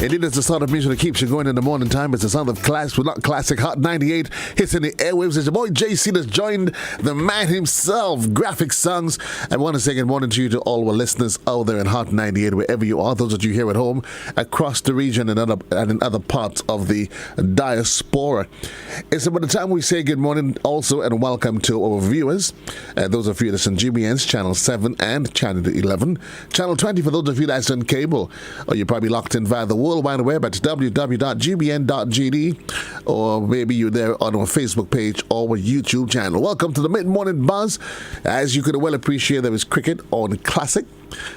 Indeed, it's the sound of music that keeps you going in the morning time. It's the sound of class, well, not classic, Hot 98 hits in the airwaves. It's your boy JC that's joined the man himself, Graphic Songs. I want to say good morning to you, to all our listeners out there in Hot 98, wherever you are, those that you here at home, across the region and in other parts of the diaspora. It's about the time we say good morning also and welcome to our viewers. Those of you that's on GBN's Channel 7 and Channel 11. Channel 20 for those of you that's on cable. Or you're probably locked in via the World Wide Web at www.gbn.gd, or maybe you're there on our Facebook page or our YouTube channel. Welcome to the Mid-Morning Buzz. As you could well appreciate, there is cricket on Classic.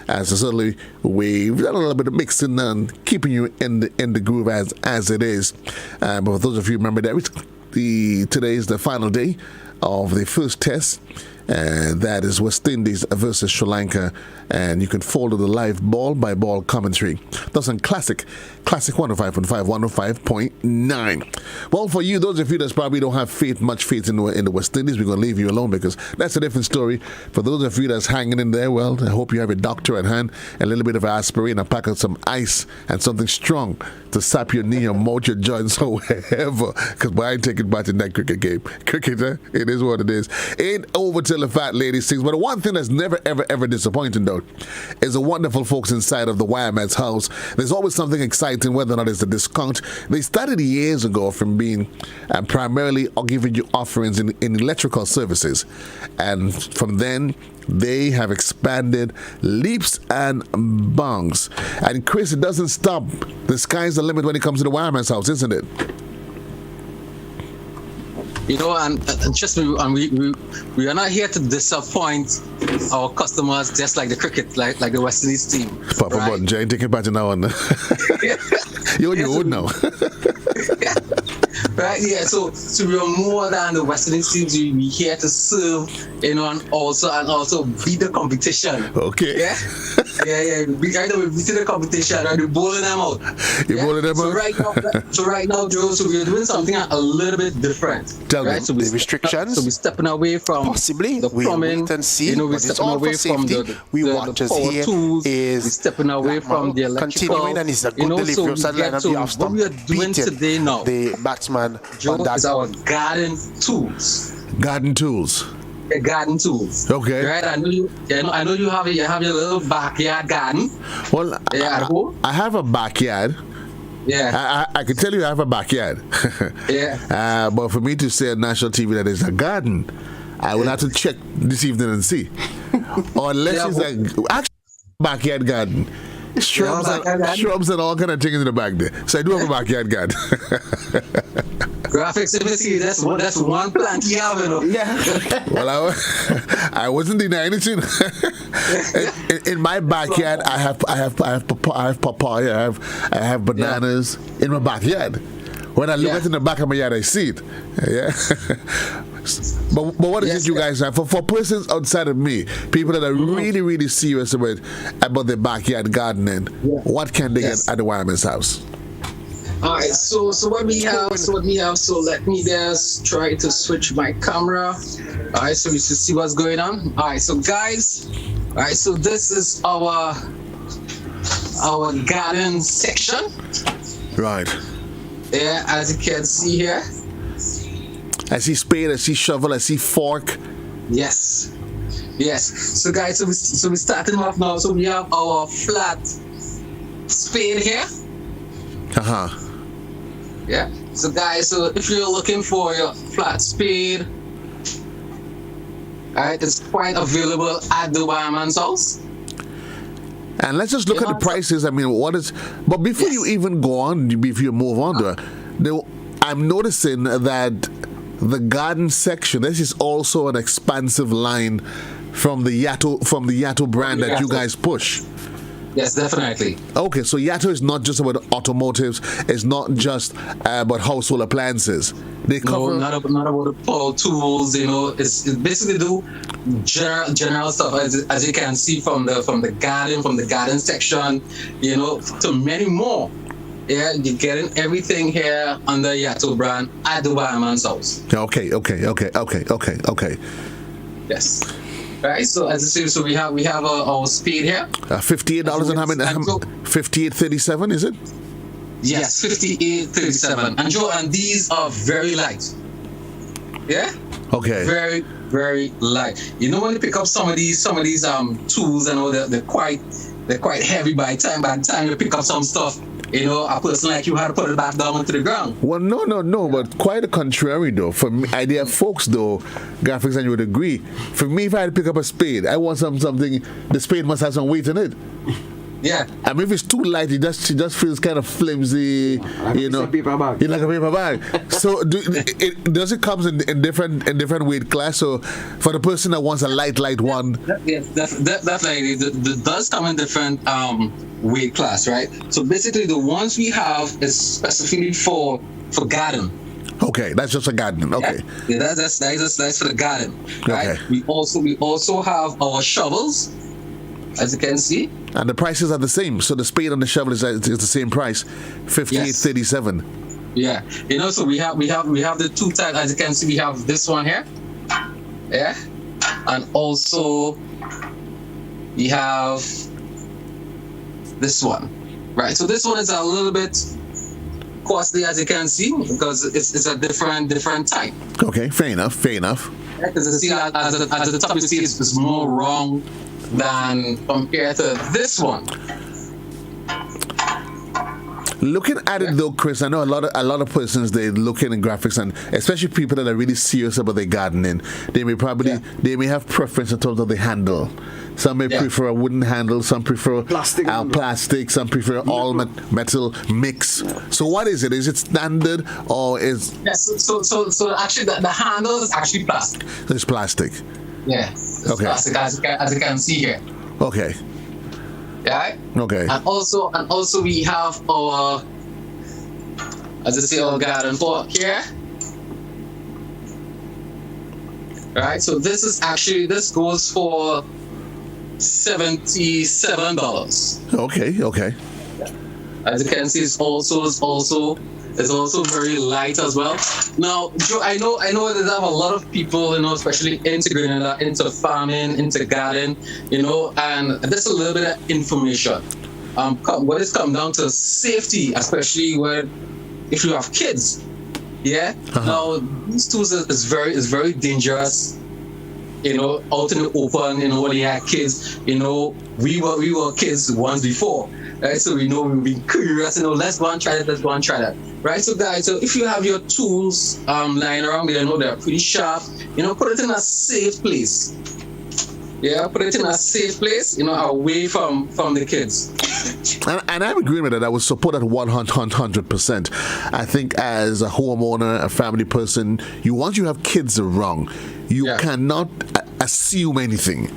As certainly we've done a little bit of mixing and keeping you in the groove as it is. But for those of you who remember that today is the final day of the first test. That is West Indies versus Sri Lanka, and you can follow the live ball-by-ball commentary. That's on Classic 105.5, 105.9. Well, for you, those of you that probably don't have much faith in the West Indies, we're going to leave you alone because that's a different story. For those of you that's hanging in there, well, I hope you have a doctor at hand, a little bit of aspirin, a pack of some ice, and something strong to sap your knee or mold your joints or whatever, because I ain't taking part in that cricket game. Cricket, it is what it is. Ain't over till the fat lady sings. But the one thing that's never, ever, ever disappointing, though, is the wonderful folks inside of the Wireman's house. There's always something exciting, whether or not it's a discount. They started years ago from being primarily giving you offerings in electrical services. And from then, they have expanded leaps and bounds. And Chris, it doesn't stop. The sky's the limit when it comes to the Wireman's house, isn't it? You know, and just we are not here to disappoint our customers, just like the cricket, like the West Indies team. Papa right? Button, Jane, taking part now on. You're on your own now. Right, yeah. So we are more than the West Indies teams. We're here to serve, you know, and also beat the competition. Okay. Yeah. Yeah. We beat the competition and we're bowling them out. You're bowling them out. So right now, Joe. So we're doing something a little bit different. Tell right? me. So the restrictions. So we're stepping away from possibly the plumbing. Wait and see. You know, we're stepping away from the power tools. We're stepping away from the electrical. Continuing, and it's a good delivery of satellite of the off what we are doing today now, the batsman, Joe, is our garden tools. Garden tools. Garden tools. Okay. Right. I know you have your little backyard garden. Well, I have a backyard. Yeah. I can tell you I have a backyard. Yeah. But for me to say on national TV that it's a garden, I will have to check this evening and see. Or unless it's actually backyard garden. Shrubs and all kind of things in the back there. So I do have a backyard garden. Graphics, if you see that's one plant you have, you know. Yeah. Well, I wasn't denying it. In my backyard, I have papaya, I have bananas in my backyard. When I look at it in the back of my yard, I see it. Yeah. But what is it you guys have for persons outside of me, people that are really, really serious about their backyard gardening? What can they get at the Wireman's house? All right, so what we have, so let me just try to switch my camera. All right, so we should see what's going on. All right, so guys, so this is our garden section. Right. Yeah, as you can see here. I see spade, I see shovel, I see fork. Yes. So guys, so we're starting off now. So we have our flat spade here. Yeah. So guys, so if you're looking for your flat spade, alright, it's quite available at the Wireman's house. And let's just look at the prices. I mean, but before you even go on, before you move on to it, I'm noticing that the garden section, this is also an expansive line from the Yato brand that you guys push. Yes, definitely. Okay, so Yato is not just about automotives. It's not just about household appliances. They cover... No, not about the power tools. It's basically do general stuff as you can see from the garden section. To many more. Yeah, you're getting everything here under Yato brand at the Wireman's house. Okay. Yes. Right. So as I say, so we have our speed here. $58 and how many? 58.37 is it? Yes, 58.37. And Joe, and these are very light. Yeah. Okay. Very, very light. When you pick up some of these tools, they're quite heavy by the time you pick up some stuff. A person like you had to put it back down into the ground. Well, no, but quite the contrary, though. For me, idea folks, though, graphics, and you would agree. For me, if I had to pick up a spade, I want something. The spade must have some weight in it. Yeah. I mean, if it's too light, it just feels kind of flimsy. Like a paper bag. Like a paper bag. So, does it come in different weight class? So, for the person that wants a light one, yes, definitely. It does come in different weight class, right? So basically, the ones we have is specifically for garden. Okay, that's just a garden. Okay. Yeah, that's for the garden. Right. Okay. We also have our shovels, as you can see. And the prices are the same. So the spade and the shovel is the same price, $58.37. Yeah. So we have the two types. As you can see, we have this one here. Yeah. And also we have this one. Right. So this one is a little bit costly, as you can see, because it's a different type. Okay, fair enough. Because you see at the top you see it's more wrong than compared to this one. Looking at it though, Chris, I know a lot of persons, they look in graphics, and especially people that are really serious about their gardening, they may have preference in terms of the handle. Some may prefer a wooden handle, some prefer plastic, some prefer all metal mix. So what is it? Is it standard or is... Yes, so actually the handle is actually plastic. It's plastic. Yeah, it's okay. Plastic, as you can see here. Okay. Yeah. Okay. And also we have our, as I say, our garden fork here. Right. So this goes for $77. Okay. As you can see, it's also very light as well. Now, Joe, I know there's a lot of people, especially into Grenada, into farming, into garden, and just a little bit of information. What it's come down to safety, especially if you have kids. Yeah. Uh-huh. Now, these tools is very dangerous. Out in the open, when you have kids, we were kids once before. Right, so we'll be curious, let's go and try that. Right, so guys, so if you have your tools lying around there, they're pretty sharp, put it in a safe place. Yeah, put it in a safe place, away from the kids. And I'm agreeing with that. I would support that 100%. I think as a homeowner, a family person, once you have kids around, you cannot assume anything.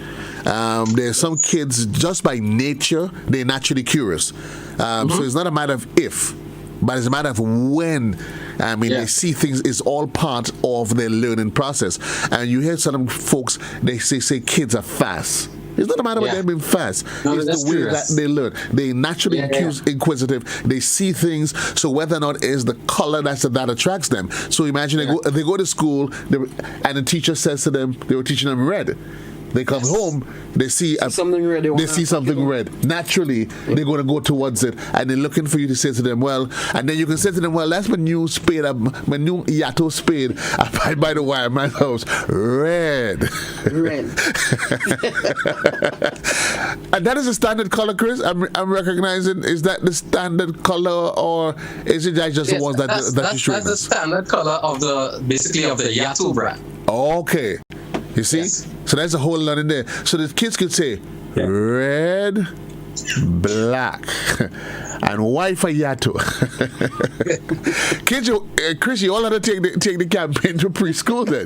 There's some kids, just by nature, they're naturally curious. So it's not a matter of if, but it's a matter of when. They see things. It's all part of their learning process. And you hear some folks, they say kids are fast. It's not a matter of them being fast. No, it's the way that they learn. They naturally inquisitive. They see things. So whether or not it's the color that attracts them. So imagine they go to school and the teacher says to them, they were teaching them red. They come home, they see something red. They see something red. Naturally, they're going to go towards it, and they're looking for you to say to them, well, and then you can say to them, well, that's my new spade, my new Yato spade. I buy the Wireman's house, red. And that is a standard color, Chris. I'm recognizing. Is that the standard color, or is it just the ones that you show? That's the standard color of the Yato brand. Okay. You see? Yes. So there's a whole lot in there. So the kids could say red, black, and white for Yato. Kids, Chris, you all had to take the campaign to preschool then.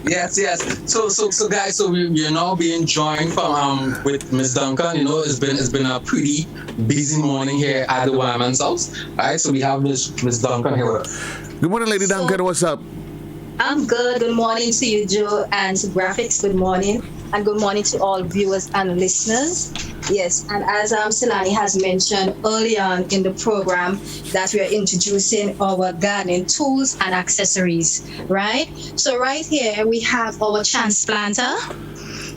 Yes. So guys, so we're now being joined from with Miss Duncan. You know, it's been a pretty busy morning here at the Wyman's house. All right, so we have Miss Duncan here with us. Good morning, Lady Duncan. What's up? I'm good. Good morning to you, Joe, and to Graphics. Good morning. And good morning to all viewers and listeners. Yes, and as Silani has mentioned early on in the program, that we are introducing our gardening tools and accessories, right? So right here, we have our transplanter,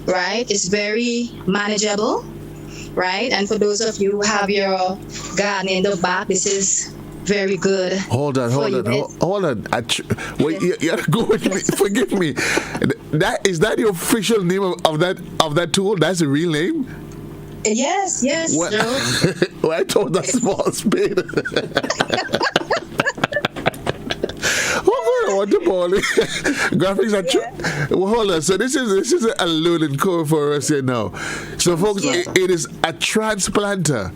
right? It's very manageable, right? And for those of you who have your garden in the back, this is very good. Hold on. Wait, you gotta go with me. Forgive me. Is that the official name of that tool? That's the real name? Yes, What? Joe. Well, I told that small spade. What the ball? Graphics are well, hold on. So this is a learning curve for us here now. So folks, it is a transplanter.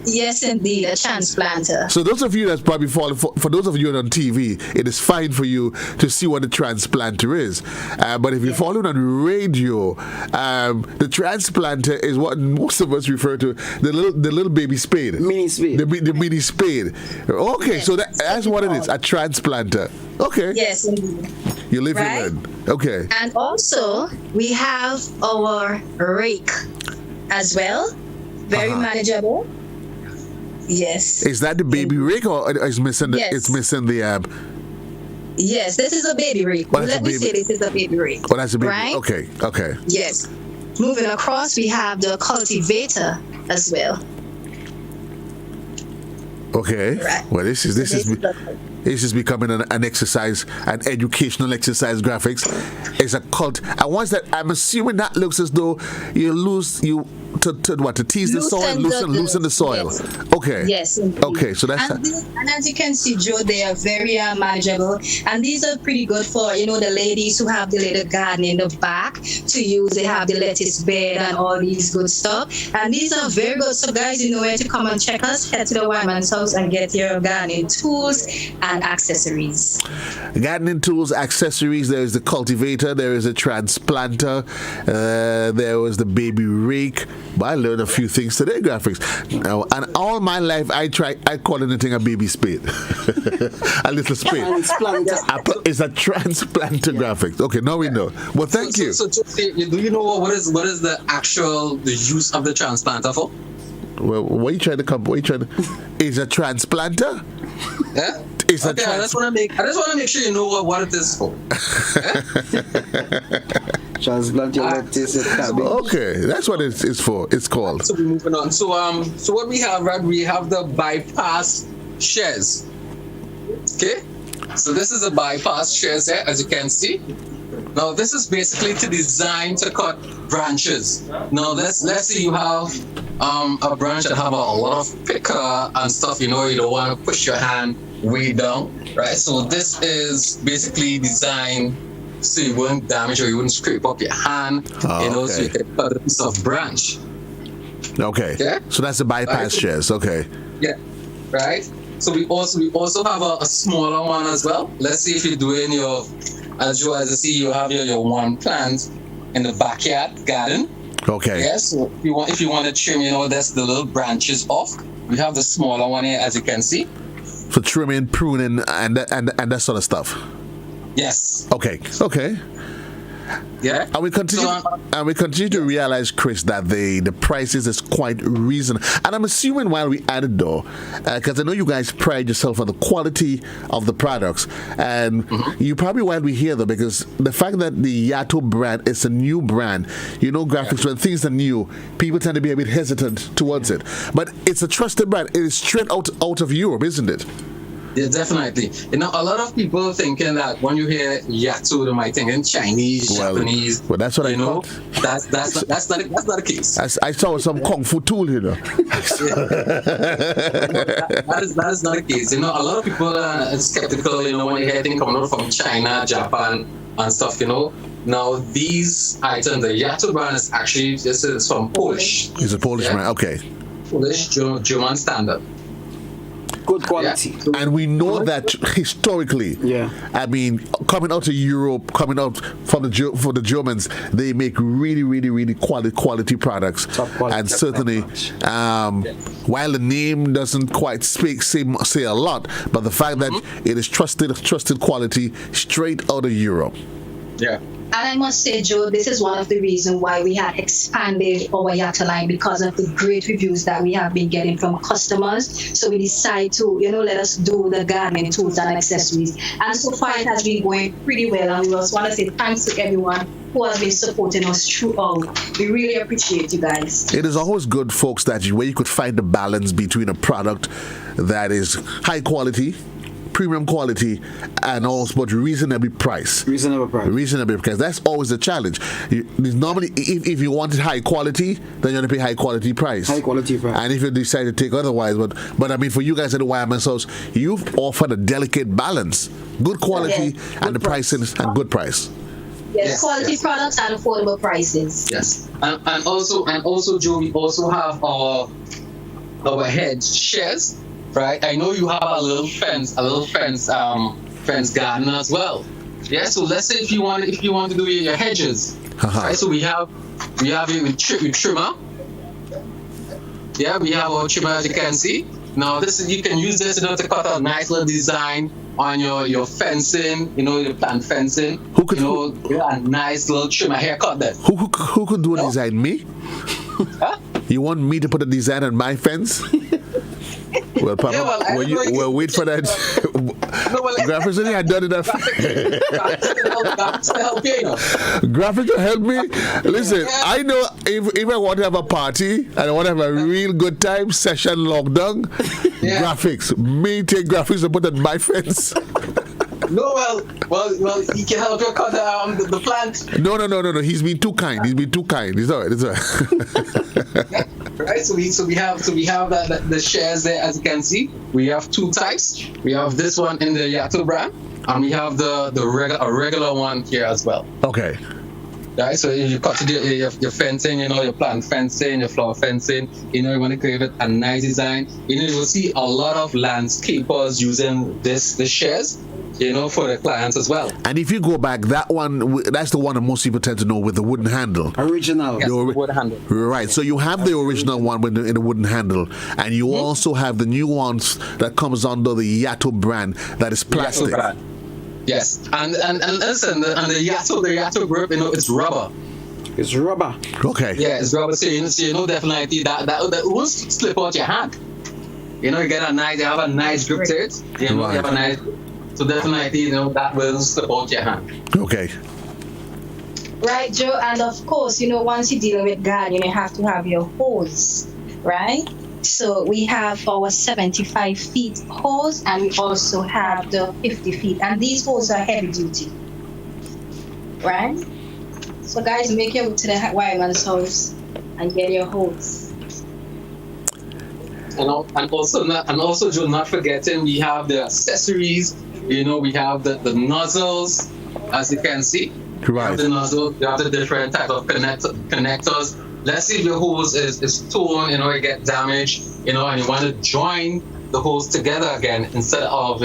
Yes, indeed, a transplanter. So those of you that's probably following, for those of you on TV, it is fine for you to see what the transplanter is. But if you're following on radio, the transplanter is what most of us refer to the little baby spade, mini spade, the mini spade. Okay, yes, so that's what it is, a transplanter. Okay. Yes, indeed. You live right? in learn. Okay. And also we have our rake as well. Very manageable. Yes. Is that the baby rake or is missing the? Yes. It's missing the. Yes, this is a baby rake. Oh, Let me say this is a baby rake. Oh, that's a baby. Right? Okay. Yes. Moving across, we have the cultivator as well. Okay. Right. Well, this is becoming an exercise, an educational exercise. Graphics is a cult. And once that, I'm assuming that looks as though to tease the soil, loosen the soil. Yes. Okay. Yes. Indeed. Okay. So that's. And as you can see, Joe, they are very manageable, and these are pretty good for the ladies who have the little garden in the back to use. They have the lettuce bed and all these good stuff, and these are very good. So guys, you know where to come and check us. Head to the Wyman's house and get your gardening tools and accessories. Gardening tools, accessories. There is the cultivator. There is a transplanter. There was the baby rake. But I learned a few things today, Graphics. Now, and all my life, I call anything a baby spade, a little spade. It's a transplanter. Graphics. Okay, now we know. Well, thank you. So, do you know what is the use of the transplanter for? Well, what are you trying to come? Is a transplanter? Yeah. It's okay, I just want to make sure you know what it is for. Transplant your lettuce and cabbage. Okay, that's what it's for. It's called. So we're moving on. So what we have, right? We have the bypass shears. Okay. So this is a bypass shears here, as you can see. Now this is basically designed to cut branches. Now let's say you have a branch that have a lot of picker and stuff. You don't want to push your hand way down, right? So this is basically designed so you wouldn't damage or you wouldn't scrape up your hand. So you can cut a piece of branch. Okay. Yeah. So that's the bypass shears. Okay. Yeah. Right. So we also have a smaller one as well. Let's see if you're doing as I see, you have your one plant in the backyard garden. Okay. Yeah. So if you want to trim, that's the little branches off. We have the smaller one here, as you can see. For trimming, pruning, and that sort of stuff. Yes. Okay. Yeah. And we continue to realize, Chris, that the prices is quite reasonable. And I'm assuming while we added though, because I know you guys pride yourself on the quality of the products, and you probably while we hear though, because the fact that the Yato brand is a new brand, Graphics, when things are new, people tend to be a bit hesitant towards it. But it's a trusted brand. It is straight out of Europe, isn't it? Yeah, definitely. A lot of people thinking that when you hear Yato, they might think in Chinese, Japanese. Well, that's what I know. That's not the case. I saw some kung fu tool here. That is not the case. A lot of people are skeptical. When you hear things coming out from China, Japan, and stuff. Now these items, the Yato brand this is from Polish. It's a Polish brand. Okay. Polish German standard. Good quality. Yeah. And we know that historically, Yeah. I mean, coming out of Europe, coming out from for the Germans, they make really, really, really quality products. Top quality. And certainly, while the name doesn't quite say a lot, but the fact that it is trusted quality straight out of Europe. Yeah. And I must say, Joe, this is one of the reasons why we have expanded our Yatta line, because of the great reviews that we have been getting from customers. So we decide to, let us do the gardening tools and accessories. And so far it has been going pretty well. And we also want to say thanks to everyone who has been supporting us throughout. We really appreciate you guys. It is always good, folks, where you could find the balance between a product that is high quality, premium quality, and also but reasonably priced. Reasonable price. That's always the challenge. Normally, if you wanted high quality, then you're going to pay high quality price. High quality price. And if you decide to take otherwise, but I mean, for you guys at the YMS House, you've offered a delicate balance: good quality and the pricing and good price. Yes, quality products and affordable prices. Yes, and also, Joe, we also have our head shares. Right, I know you have a little fence garden as well. Yeah, so let's say if you want to do your hedges, right? So we have it with trimmer. Yeah, we have our trimmer, as you can see. Now you can use this to cut a nice little design on your fencing. Your plant fencing. A nice little trimmer haircut then. Who could do a design? Me? Huh? You want me to put a design on my fence? Well, Papa, we'll wait for that. Graphics only had done enough. Graphics will help me. Listen, I know if I want to have a party and I want to have a real good time, session lockdown, graphics. Me take graphics and put on my fence. No, well, he can help you cut the plant. No. He's been too kind. It's all right. Right. So we have the shares there, as you can see. We have two types. We have this one in the Yato brand, and we have a regular one here as well. Okay. Right. So if you cut your fencing, your plant fencing, your flower fencing, you want to create a nice design. You will see a lot of landscapers using the shares. For the clients as well. And if you go back, that's the one that most people tend to know with the wooden handle. Original. Yes, the wooden handle. Right. So you have the original one with in the wooden handle, and you also have the new ones that comes under the Yato brand that is plastic. Yes. And listen, the Yato grip, it's rubber. It's rubber. Okay. Yeah, it's rubber. So definitely that won't slip out your hand. You have a nice grip to it. You have a nice. So definitely, that will support your hand. Okay. Right, Joe, and of course, once you're dealing with garden, you have to have your hose, right? So we have our 75 feet hose, and we also have the 50 feet, and these hoses are heavy duty, right? So guys, make your way to the Wyman's house and get your hose. And also, Joe, not forgetting, we have the accessories. We have the nozzles, as you can see. Right. You have the nozzle, you have the different type of connectors. Let's say if your hose is torn, it get damaged, and you want to join the hose together again instead of,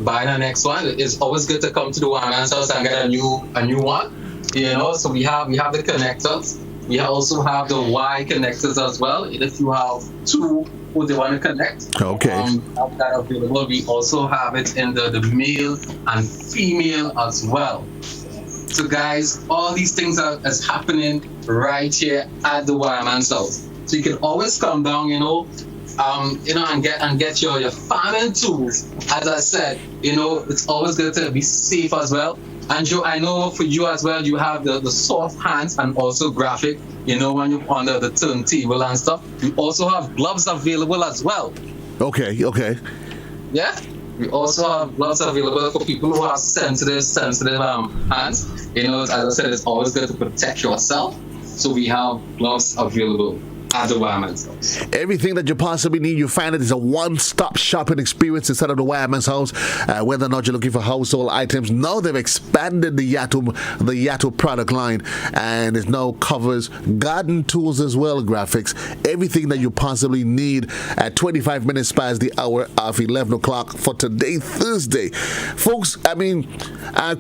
buying the next one. It's always good to come to the Wyman's house and get a new one. So we have the connectors. We also have the Y connectors as well. If you have two who they want to connect, okay, that available. We also have it in the male and female as well. So guys, all these things is happening right here at the Wyman's house. So you can always come down, and get your farming tools. As I said, it's always good to be safe as well. And Joe, I know for you as well, you have the soft hands and also graphic, when you're on the turntable and stuff. You also have gloves available as well. Okay. Yeah. We also have gloves available for people who have sensitive hands. As I said, it's always good to protect yourself. So we have gloves available. at the Wireman's House. Everything that you possibly need, you find it is a one-stop shopping experience inside of the Wireman's House. Whether or not you're looking for household items, now they've expanded the Yato product line, and it now covers garden tools as well, graphics, everything that you possibly need at 25 minutes past the hour of 11 o'clock for today, Thursday. Folks, I mean,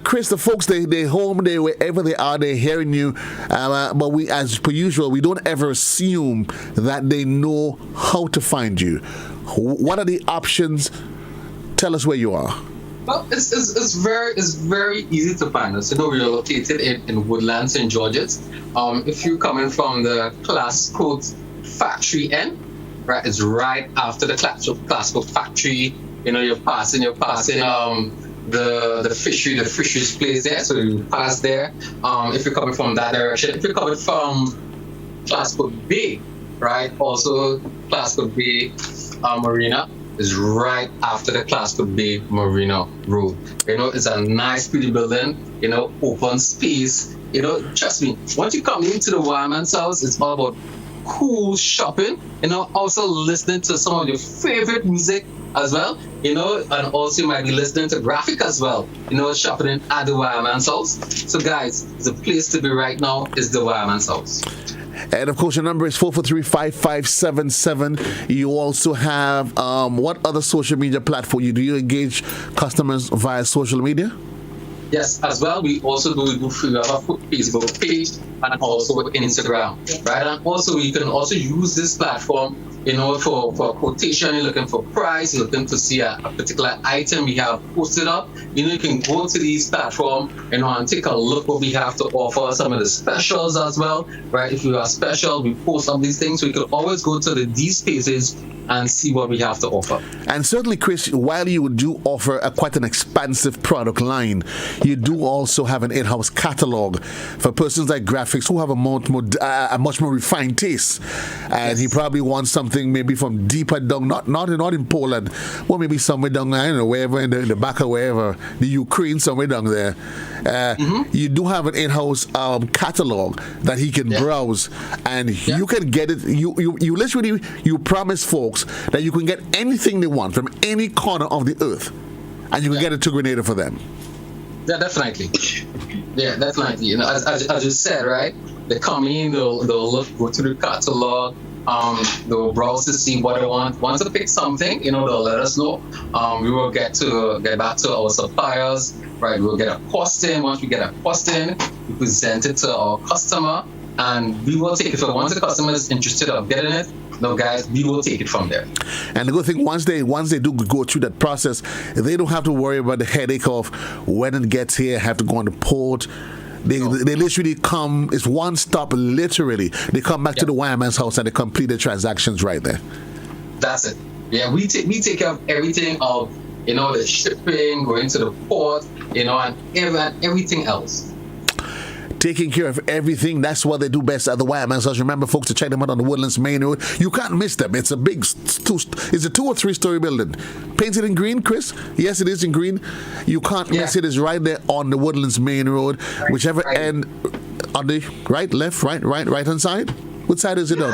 Chris, the folks, they're home, wherever they are, they're hearing you, but we, as per usual, we don't ever assume that they know how to find you. What are the options? Tell us where you are. Well, it's very easy to find us. You know, we're located in Woodlands, St. George's. If you're coming from the Classcoat factory end, right, it's right after the Classcoat factory. You know, you're passing the fisheries place there, so you pass there. If you're coming from that direction, if you're coming from Classcoat Bay, right, also Classcoat Bay Marina is right after the Classcoat Bay Marina Road. You know, it's a nice, pretty building, you know, open space. You know, trust me, once you come into the Wireman's House, it's all about cool shopping, you know, also listening to some of your favorite music as well, you know, and also you might be listening to graphic as well, you know, shopping at the Wireman's House. So guys, the place to be right now is the Wireman's House. And of course, your number is 443-5577. You also have what other social media platform? Do you engage customers via social media? Yes, as well. We also do have a Facebook page and also Instagram, right? And also you can also use this platform, you know, for quotation. You're looking for price, you're looking to see a particular item we have posted up. You know, you can go to these platforms, you know, and take a look what we have to offer, some of the specials as well, right? If you are special, we post some of these things, so you can always go to these pages and see what we have to offer. And certainly, Chris, while you do offer quite an expansive product line, you do also have an in-house catalog for persons like graphics who have a much more refined taste, and he probably wants something maybe from deeper down, not in Poland, or maybe somewhere down, I don't know, wherever in the back of wherever, the Ukraine, somewhere down there. You do have an in-house catalog that he can browse, and you can get it. You literally promise folks that you can get anything they want from any corner of the earth, and you can get it to Grenada for them. Yeah, definitely. Yeah, definitely. You know, as you said, right? They come in, they'll look, go to the catalog, they'll browse to see what they want. Once they pick something, you know, they'll let us know. We will get back to our suppliers, right? We'll get a costing. Once we get a costing, we present it to our customer, and we will take it. So once the customer is interested of getting it, no, guys, we will take it from there. And the good thing, once they do go through that process, they don't have to worry about the headache of when it gets here, have to go on the port. They literally come, it's one stop, literally. They come back to the Wireman's House and they complete the transactions right there. That's it. Yeah, we take care of everything of, you know, the shipping, going to the port, you know, and everything else. Taking care of everything. That's what they do best at the Wireman's House. Remember, folks, to check them out on the Woodlands Main Road. You can't miss them. It's a big, it's a 2 or 3 story building. Painted in green, Chris? Yes, it is in green. You can't miss it. It's right there on the Woodlands Main Road. Whichever end, on the right, left, right hand side? Which side is it on?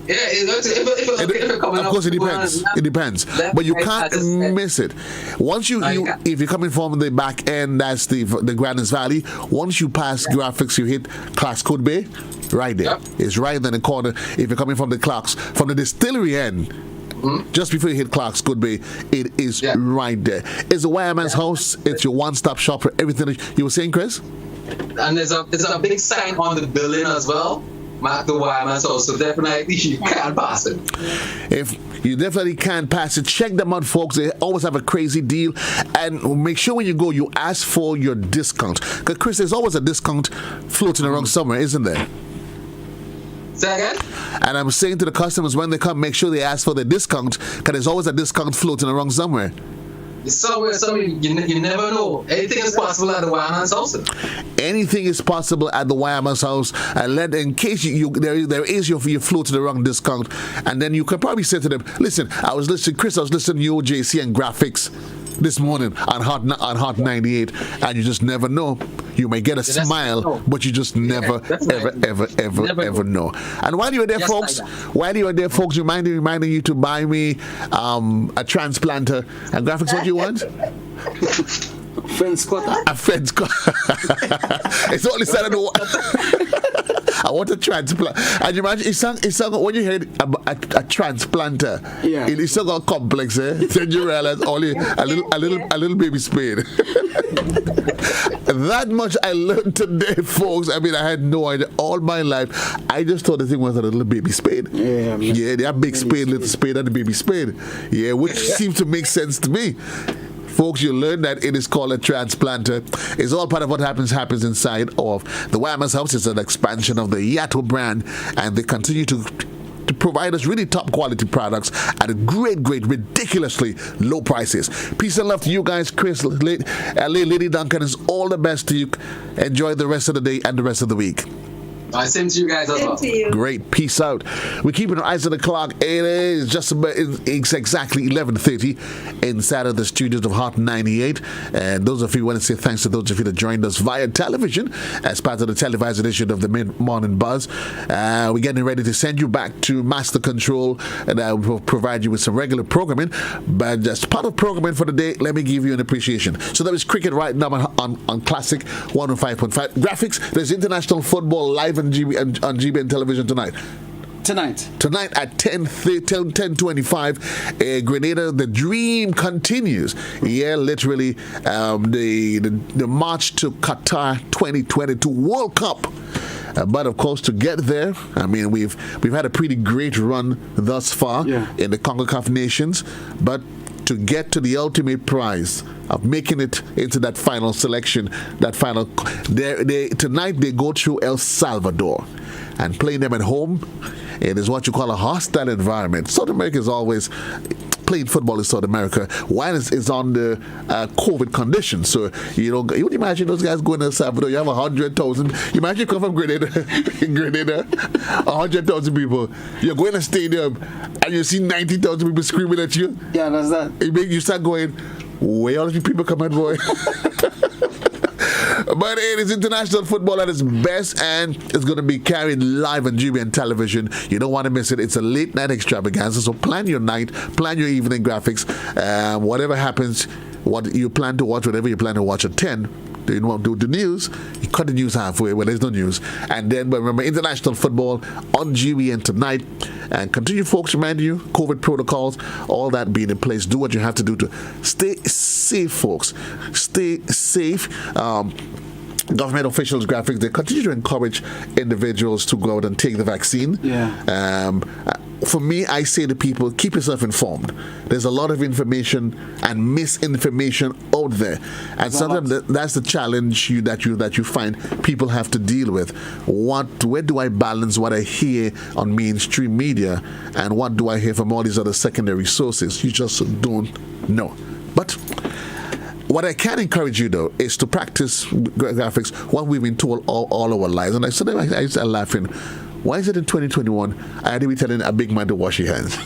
Yeah, of course, it depends. It depends, but you can't miss it. Once if you're coming from the back end, that's the Grandins Valley. Once you pass graphics, you hit Classcoat Bay, right there. It's right in the corner. If you're coming from the distillery end, just before you hit Classcoat Bay, it is right there. It's the Wireman's House. It's your one-stop shop for everything. You were saying, Chris? And there's a big sign on the building as well. Mark the Wireman's House, so definitely you can't pass it. If you definitely can't pass it, check them out, folks. They always have a crazy deal, and make sure when you go, you ask for your discount. Because Chris, there's always a discount floating around somewhere, isn't there? Say again? And I'm saying to the customers when they come, make sure they ask for the discount, because there's always a discount floating around somewhere. Somewhere, you never know. Anything is possible at the Wireman's House. Anything is possible at the Wireman's House. And in case there is your float to the wrong discount, and then you can probably say to them, listen, Chris, I was listening to you, JC, and graphics. this morning on Hot 98, and you just never know. You may get a smile, but you just never, ever know. And while you're there, folks, reminding you to buy me a transplanter and graphics. What do you want? Fence cutter. A fence cutter. It's only Saturday. I want a transplant. And you imagine, it's when you hear a transplanter, it's still got complex, then you realize only a little baby spade. That much I learned today, folks. I mean, I had no idea all my life. I just thought the thing was a little baby spade. Yeah, they have big spade, little spade, and the baby spade. Yeah, which seems to make sense to me. Folks, you learn that it is called a transplanter. It's all part of what happens inside of the Whammers House. It's an expansion of the Yato brand, and they continue to provide us really top quality products at a great, ridiculously low prices. Peace and love to you guys, Chris, Lady Duncan. Is all the best to you. Enjoy the rest of the day and the rest of the week. Same to you guys as well. Great. Peace out. We're keeping our eyes on the clock. It is just about, it's exactly 11:30 inside of the studios of Hot 98. And those of you who want to say thanks to those of you that joined us via television as part of the televised edition of the Mid-Morning Buzz. We're getting ready to send you back to Master Control, and I will provide you with some regular programming. But as part of programming for the day, let me give you an appreciation. So there is cricket right now on Classic 105.5. Graphics, there's international football live on GBN television tonight. Tonight at 10:25, Grenada, the dream continues. Yeah, literally, the march to Qatar 2022 World Cup. But of course, to get there, I mean, we've had a pretty great run thus far in the CONCACAF nations, but to get to the ultimate prize of making it into that final selection, tonight they go through El Salvador, and playing them at home, it is what you call a hostile environment. South America is always playing football in South America while it's on the COVID conditions. So you would imagine those guys going to El Salvador. You have 100,000. Imagine you come from Grenada, 100,000 people. You're going to a stadium and you see 90,000 people screaming at you. Yeah, that's that. You start going, where all these people come at, boy? But it is international football at its best, and it's going to be carried live on GBN television. You don't want to miss it. It's a late night extravaganza, so plan your night, plan your evening graphics. Whatever happens, what you plan to watch, whatever you plan to watch at 10. Do you want to do the news? You cut the news halfway when there's no news. And then, but remember, international football on GBN tonight. And continue, folks, remind you, COVID protocols, all that being in place. Do what you have to do to stay safe, folks. Stay safe. Government officials, graphics, they continue to encourage individuals to go out and take the vaccine. For me, I say to people, keep yourself informed. There's a lot of information and misinformation out there, and sometimes that's the challenge that you find people have to deal with. Where do I balance what I hear on mainstream media and what do I hear from all these other secondary sources? You just don't know. But what I can encourage you, though, is to practice graphics, what we've been told all our lives. And I started laughing. Why is it in 2021 I had to be telling a big man to wash your hands?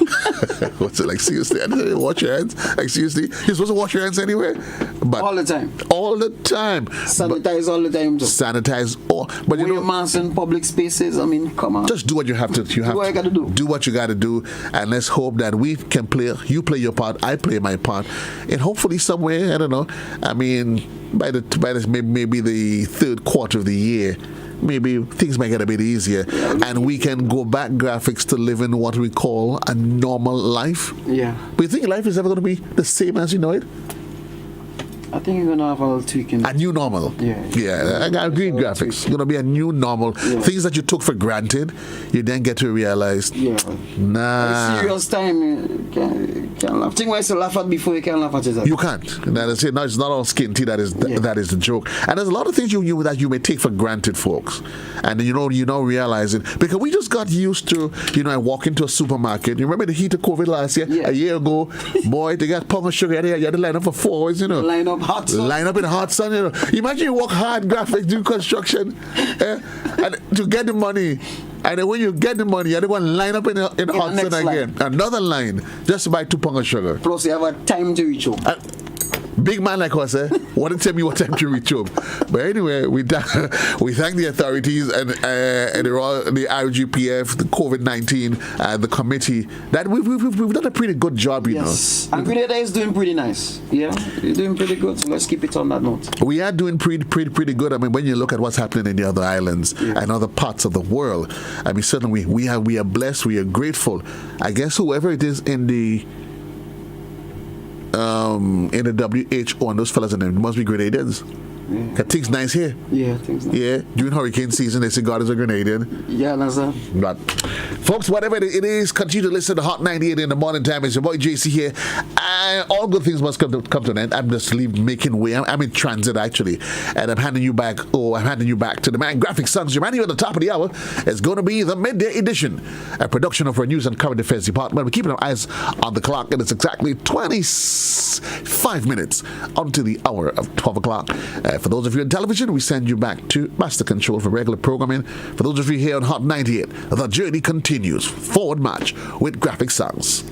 What's it like? Seriously? I didn't wash your hands? Like, seriously? You're supposed to wash your hands anyway? But all the time. All the time. Sanitize all the time. Sanitize all. But wear masks in public spaces. I mean, come on. Just do what you have to. Do what you got to do. Do what you got to do. And let's hope that we can play. You play your part. I play my part. And hopefully somewhere, I don't know. I mean, by this maybe the third quarter of the year, maybe things might get a bit easier, and we can go back, graphics, to living what we call a normal life. Yeah. But you think life is ever going to be the same as you know it? I think you're going to have a little tweaking. A new normal. Yeah. I agree, graphics. It's going to be a new normal. Yeah. Things that you took for granted, you then get to realize, nah. Serious time, you can't laugh. Think why you laugh at before you can laugh at yourself. You can't. That is it. No, it's not all skin tea. That is the joke. And there's a lot of things that you may take for granted, folks. And you don't realize it. Because we just got used to, I walk into a supermarket. You remember the heat of COVID last year? Yeah. A year ago, boy, they got pound of sugar. You had to line up for 4 hours, Line up hot sun. Line up in hot sun, Imagine you work hard, graphics, do construction, and to get the money. And then when you get the money, you're going to line up in hot sun again. Another line, just to buy 2 pounds of sugar. Plus, you have a time to reach home. Big man like us, want to tell me what time to reach home. But anyway, we thank the authorities and the RGPF, the COVID-19, the committee, that we've done a pretty good job, you know. And Grenada is doing pretty nice. Yeah, you're doing pretty good. So let's keep it on that note. We are doing pretty good. I mean, when you look at what's happening in the other islands and other parts of the world, I mean, certainly we are blessed. We are grateful. I guess whoever it is in the WHO and those fellas in them must be Grenadians. Yeah. Things nice here. Yeah, things nice. Yeah, during hurricane season, they say God is a Grenadian. Yeah, that's that. But, folks, whatever it is, continue to listen to Hot 98 in the morning time. It's your boy JC here. And all good things must come to an end. I'm just making way. I'm in transit, actually. And I'm handing you back to the man, Graphic Songs. Your man here at the top of the hour is going to be the midday edition, a production of our news and current affairs department. We're keeping our eyes on the clock, and it's exactly 25 minutes until the hour of 12 o'clock. For those of you on television, we send you back to Master Control for regular programming. For those of you here on Hot 98, the journey continues. Forward march with Graphic Songs.